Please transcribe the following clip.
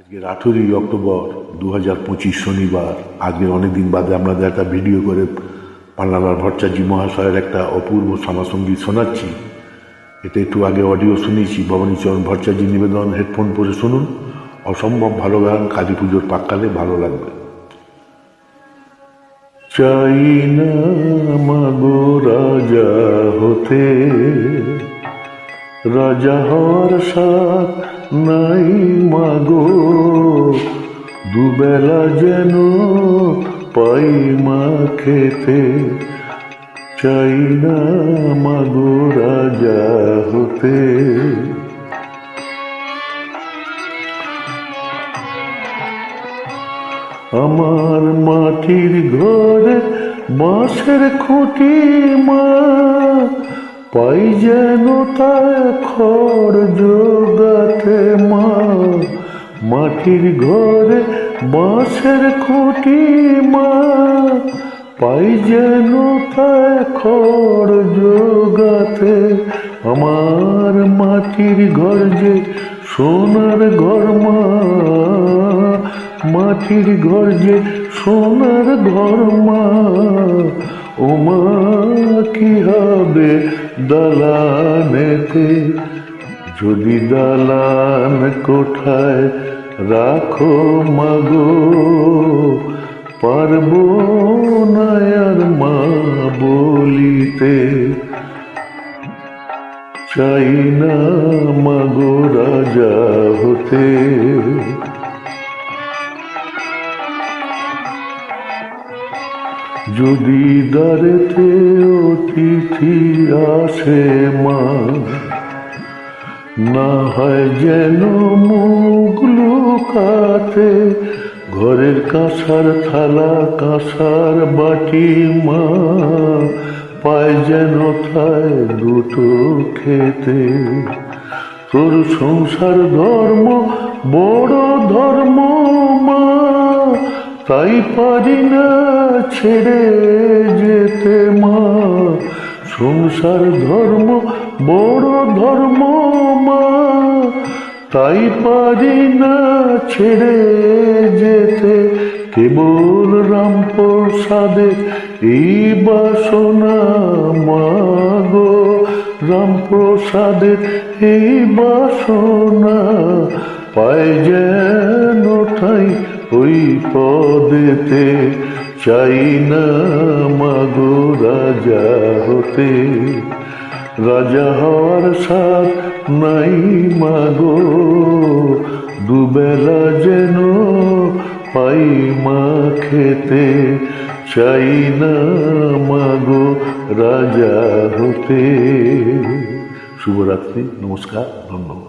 আজকের 18ই অক্টোবর 2025 শনিবার। আজকের অনেকদিন বাদে আপনাদের একটা ভিডিও করে পান্নালাল ভট্টাচার্য মহাশয়ের একটা অপূর্ব শ্যামাসঙ্গীত শোনাচ্ছি। এটা একটু আগে অডিও শুনেছি, ভবানীচরণ ভট্টাচার্য নিবেদন। হেডফোন পরে শুনুন, অসম্ভব ভালো গান, কালী পুজোর পাককালে ভালো লাগবে। চাই না মাগো রাজা হতে, রাজা হওয়ার সাথ নাই মাগো, দুবেলা যেন পাই মা খেতে। চাই না মাগো রাজা হতে। আমার মাটির ঘরে বাঁশের খুঁটি মা, পাই যেন তাই খড় জোগাতে মা। মাটির ঘরে বাঁশের খুঁটি মা, পাই যেন তাই খড় জোগাতে। আমার মাটির ঘর যে সোনার ঘর মা, মাটির ঘর যে সোনার ঘর মা। ও মা কি হবে দালানেতে, যদি দালান কোঠায় রাখো মাগো, পারবো না আর মা বলিতে। চাই না মাগো রাজা হতে। যদি দ্বারেতে অতিথি আসে মা, না হয় যেন মুখ লুকাতে। ঘরের কাঁসার থালা কাঁসার বাটি মা, পায় যেন তাই দুটো খেতে। তোর সংসার ধর্ম বড় ধর্ম মা, তাই পারি না ছেড়ে যেতে মা। সংসার ধর্ম বড় ধর্ম মা, তাই পারি না ছেড়ে যেতে। কেবল রামপ্রসাদের এই বাসনা মাগো, রামপ্রসাদের এই বাসনা। পায় যেন ঠাই ওই পদেতে। চাই না মাগো রাজা হতে, রাজা হওয়ার সাথ নাই মাগো, দুবেলা যেন পাই মা খেতে। চাই না মাগো রাজা হতে। শুভরাত্রি, নমস্কার, ধন্যবাদ।